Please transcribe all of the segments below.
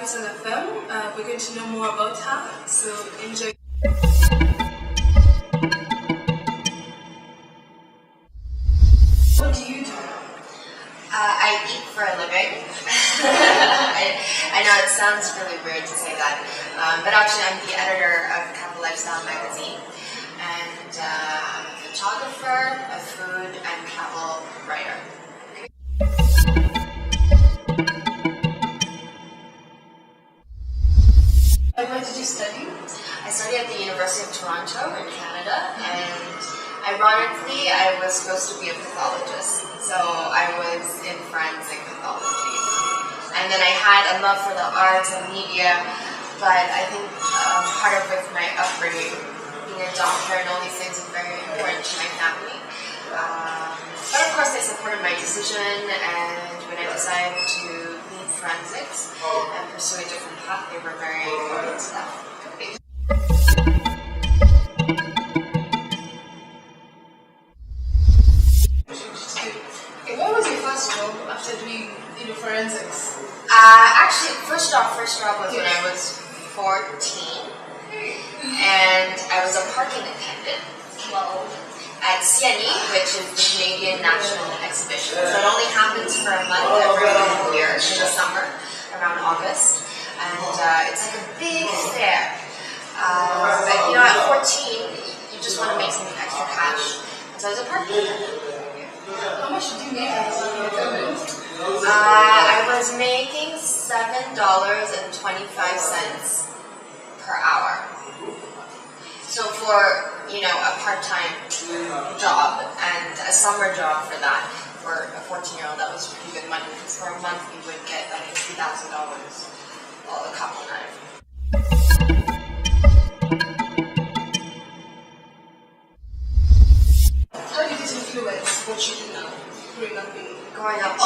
Accent FM. We're going to know more about her, so enjoy. What do you do? I eat for a living. I know it sounds really weird to say that, but actually I'm the editor of Couple Lifestyle magazine, and I'm a photographer, a food and travel writer. And where did you study? I studied at the University of Toronto in Canada, and ironically I was supposed to be a pathologist, so I was in forensic pathology. And then I had a love for the arts and media, but I think part of with my upbringing, being a doctor and all these things is very important to my family. But of course they supported my decision, and when I decided to leave forensics and pursue a different path, they were very important to that. What was your first job after doing forensics? Actually, first job was when I was 14, and I was a parking attendant at CNE, which is the Canadian National Exhibition. So it only happens for a month every year in the summer, around August, and it's like a big fair. But at 14, you just want to make some extra cash, so I was a parking attendant. How much did you make as a attendant? I was making $7.25 per hour. So for a part-time job and a summer job for that, for a 14-year-old, that was pretty good money, because for a month you would get like $3,000 all the couple night. How did it influence what you do now, Growing up,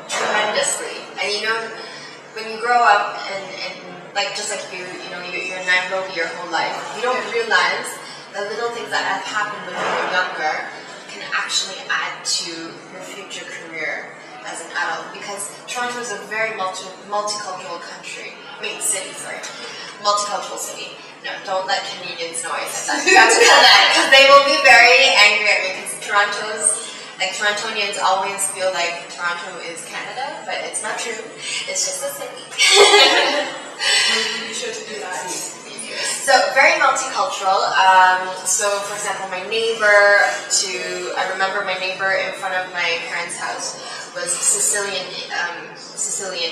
tremendously. And when you grow up and just like you're in Nairobi your whole life, you don't realize the little things that have happened when you were younger can actually add to your future career as an adult. Because Toronto is a very multicultural multicultural city. No, don't let Canadians know I said that. You have to tell that, because they will be very angry at me, because Torontonians always feel like Toronto is Canada, but it's not true. It's just a city. Be sure to do that. So very multicultural. So for example, I remember my neighbor in front of my parents' house was Sicilian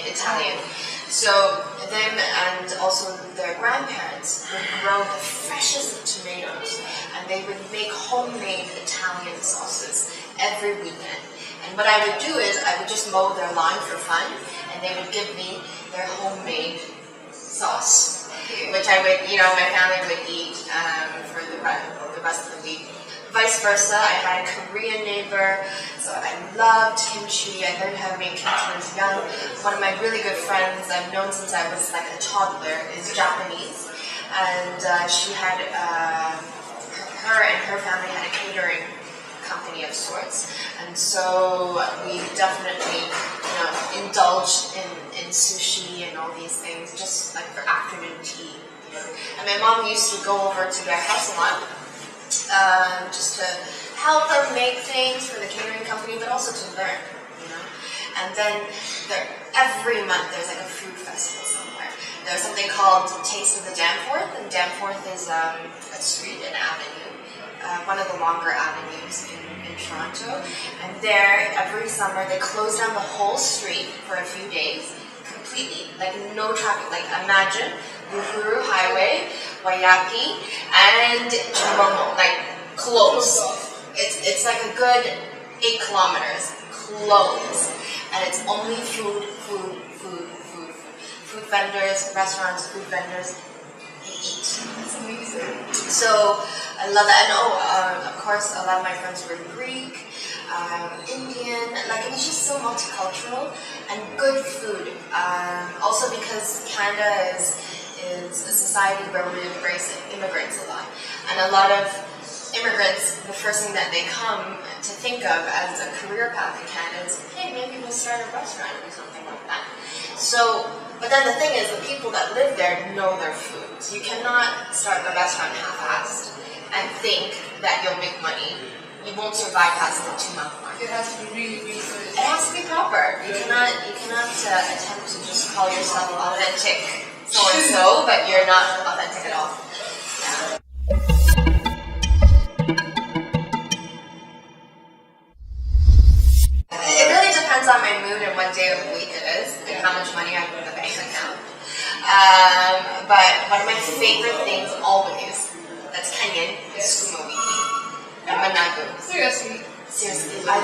Italian. So them and also their grandparents would grow the freshest tomatoes, and they would make homemade Italian sauces every weekend. And what I would do is I would just mow their lawn for fun, and they would give me their homemade sauce, which I would, my family would eat for the rest of the week. Vice versa, I had a Korean neighbor, so I loved kimchi. I learned how to make kimchi when I was young. One of my really good friends I've known since I was like a toddler is Japanese, and she had, her and her family had a catering company of sorts, and so we definitely, indulged in sushi and all these things, just like for afternoon tea. And my mom used to go over to their house a lot, just to help her make things for the catering company, but also to learn, And then every month there's like a food festival somewhere. There's something called Taste of the Danforth, and Danforth is a street, an avenue, one of the longer avenues in Toronto. And there, every summer, they close down the whole street for a few days, completely, like no traffic. Like imagine Uhuru Highway, Waiaki, and Chimbomo, like close. It's like a good 8 kilometers, close. And it's only food vendors, restaurants, food vendors, they eat. That's amazing. So I love that. And of course, a lot of my friends were Greek, Indian, like it was just so multicultural and good food. Also because Canada is a society where we embrace immigrants a lot. And a lot of immigrants, the first thing that they come to think of as a career path in Canada is, hey, maybe we'll start a restaurant or something like that. So But then the thing is, the people that live there know their food. You cannot start the restaurant half-assed and think that you'll make money. You won't survive past the 2-month mark. It has to be really, really good. It has to be proper. You cannot attempt to just call yourself authentic so and so, but you're not authentic at all. Yeah. It really depends on my mood and what day of the week it is, and how much money I have in the bank account. But one of my favorite things always that's Kenyan is sukuma wiki and managu. Seriously. Seriously, I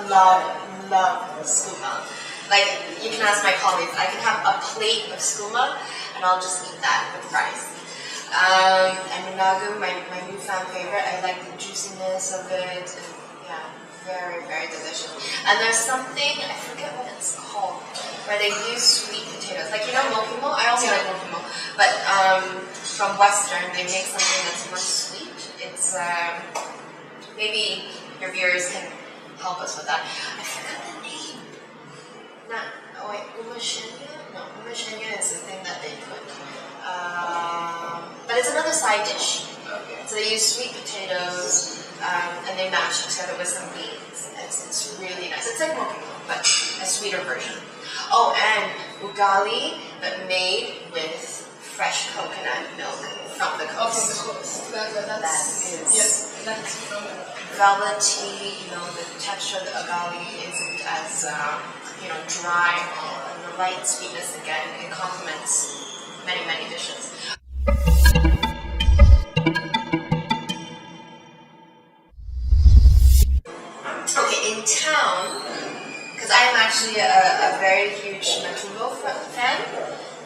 love skooma. Like, you can ask my colleagues, I can have a plate of skooma and I'll just eat that with rice. And managu, my newfound favorite, I like the juiciness of it, and yeah, very, very delicious. And there's something, I forget what it's called, where they use sweet potatoes. Like, you know mokimo? I also like mokimo. But from Western, they make something that's more sweet. It's, maybe your viewers can help us with that. I forgot the name. Umashenya? No, umashenya is the thing that they put. But it's another side dish. Okay. So they use sweet potatoes and they mash it together with some beans. It's really nice. It's like mokimo, but a sweeter version. Oh, and ugali, but made with fresh coconut milk from the coast. Of course. That's yes, that's phenomenal. Velvety, the texture of the ugali isn't as dry, and the light sweetness again, it complements many, many dishes. Okay, in town, because I am actually a very huge Matumbo fan.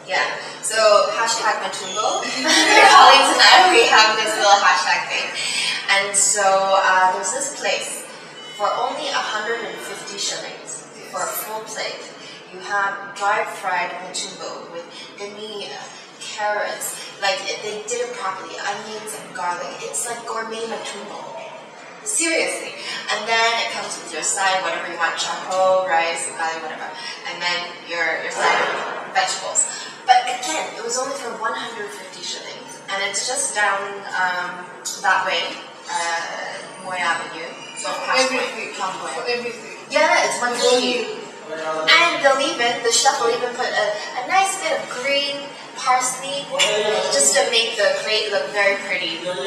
Yeah, so hashtag Matumbo. My colleagues and I, we have this little hashtag thing. And so there's this place for only 150 shillings for a full plate. You have dry fried matumbo with dania, carrots, like they did it properly, onions and garlic. It's like gourmet matumbo. Seriously. And then it comes with your side, whatever you want, charcoal, rice, ugali, whatever. And then your side of vegetables. But again, it was only for 150 shillings. And it's just down that way. Moy Avenue, so past Everything. Yeah, it's one for you. And the chef will even put a nice bit of green parsley just to make the plate look very pretty. Yeah,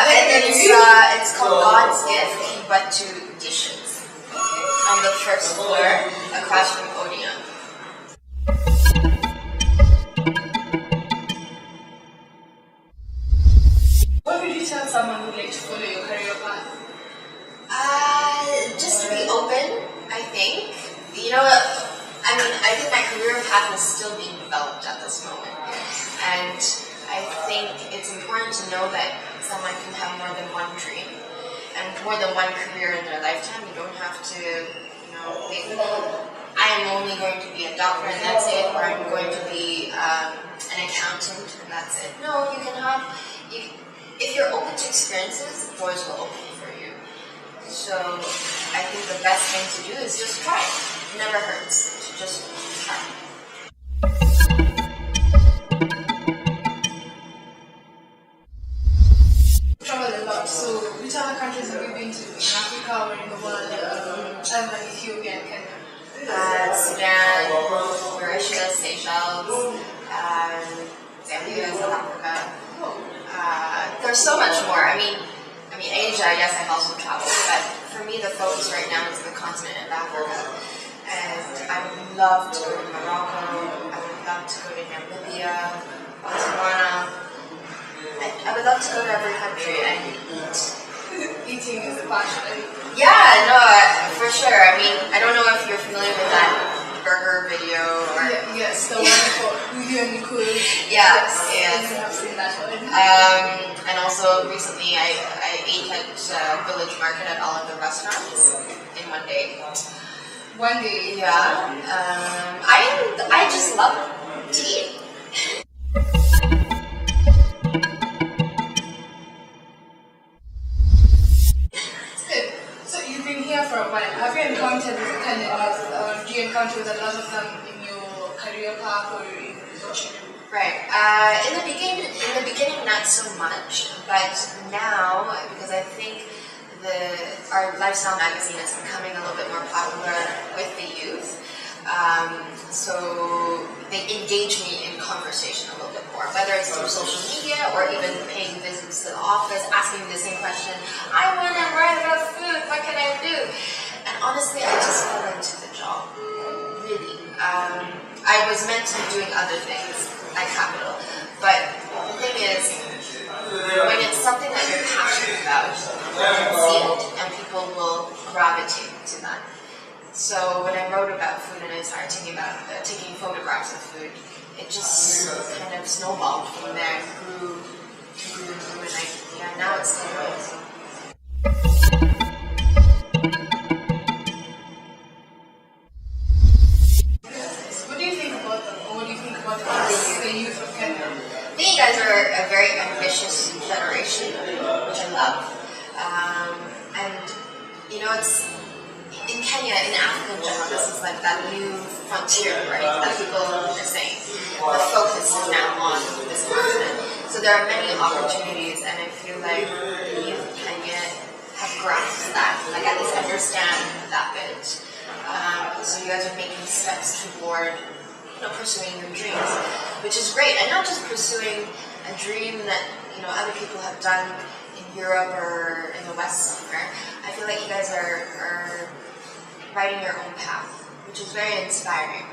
and it's called God's Gift, but to dishes. On the first floor, across from Odeon. What would you tell someone who'd like to follow your career path? Just to be open, I think. I think my career path is still being developed at this moment. And I think it's important to know that someone can have more than one dream and more than one career in their lifetime. You don't have to, think, I am only going to be a doctor and that's it, or I'm going to be an accountant and that's it. No, you can have... If you're open to experiences, doors will open for you. So I think the best thing to do is just try. It never hurts to just try. You travel a lot, so which other countries have you been to in Africa or in the world? Ethiopia and Kenya? Sudan, Mauritius, Seychelles, Zambia, South Africa. There's so much more. I mean, Asia, yes, I've also traveled, but for me, the focus right now is the continent of Africa. And I would love to go to Morocco. I would love to go to Namibia, Botswana. I would love to go to every country and eat. Eating is a passion. Yeah, no, for sure. I mean, I don't know if you're familiar with that burger video or... Yes, the one for Udio and Nicole. Yes. I've seen that one. And also recently I ate at Village Market at all of the restaurants in one day. One day? Yeah. I just love to eat. So you've been here for a while. Have you encountered with a Kenyan, or do you encounter with a in your career path or in what you do? Right. In the beginning, not so much, but now, because I think our lifestyle magazine is becoming a little bit more popular with the youth, so they engage me in conversation a little bit more, whether it's through social media or even paying visits to the office, asking me the same question. I want to write about food. What can I do? And honestly, I just fell into the job. Really. I was meant to be doing other things at Capital, but the thing is, when it's something that you're passionate about, you can see it and people will gravitate to that. So when I wrote about food and I started taking photographs of food, it just kind of snowballed from there, grew, and now it's still going. The youth of Kenya? I think you guys are a very ambitious generation, which I love. And you know, it's in Kenya, in Africa in general, this is like that new frontier, right? That people are saying. The focus is now on this continent. So there are many opportunities, and I feel like the youth of Kenya have grasped that, like at least understand that bit. So you guys are making steps toward pursuing your dreams, which is great, and not just pursuing a dream that other people have done in Europe or in the West somewhere. I feel like you guys are writing your own path, which is very inspiring.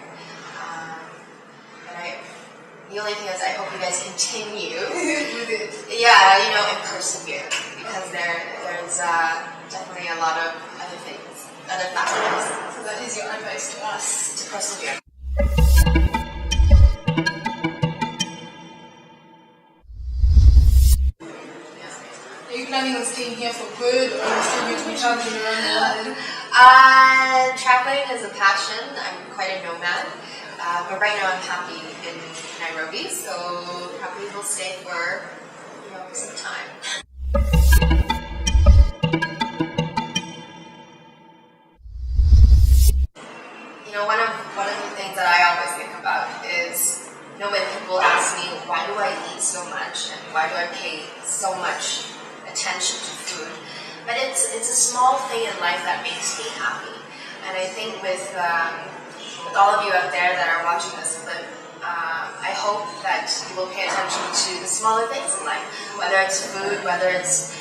But the only thing is, I hope you guys continue, and persevere, because there's definitely a lot of other things, other factors. So that is your advice to us, to persevere. Are you planning on staying here for good, or are you still going to be traveling around the world? Traveling is a passion. I'm quite a nomad, but right now I'm happy in Nairobi, so probably will stay for some time. One of the things that I always think about is, when people ask me, why do I eat so much and why do I pay so much attention to food? But it's a small thing in life that makes me happy. And I think with all of you out there that are watching this, I hope that you will pay attention to the smaller things in life, whether it's food, whether it's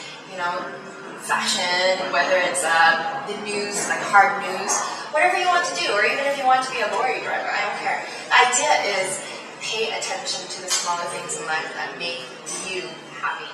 fashion, whether it's the news, like hard news, whatever you want to do, or even if you want to be a lorry driver, I don't care. The idea is pay attention to the smaller things in life that make you happy.